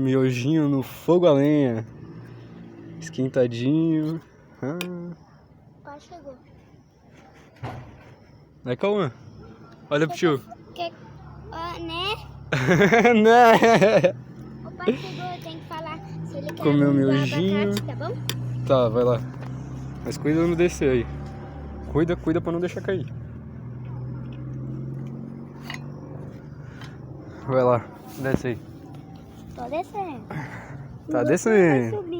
Miojinho no fogo a lenha. Esquentadinho. O pai chegou. Vai, Cauã. Olha pro tio. Né? Né? O pai chegou, eu tenho que falar se ele quer Comeu um miojinho. abacate, tá bom? Tá, vai lá. Mas cuida de não descer aí. Cuida pra não deixar cair. Vai lá, desce aí. Tô descendo. Tá Você descendo. vai subir.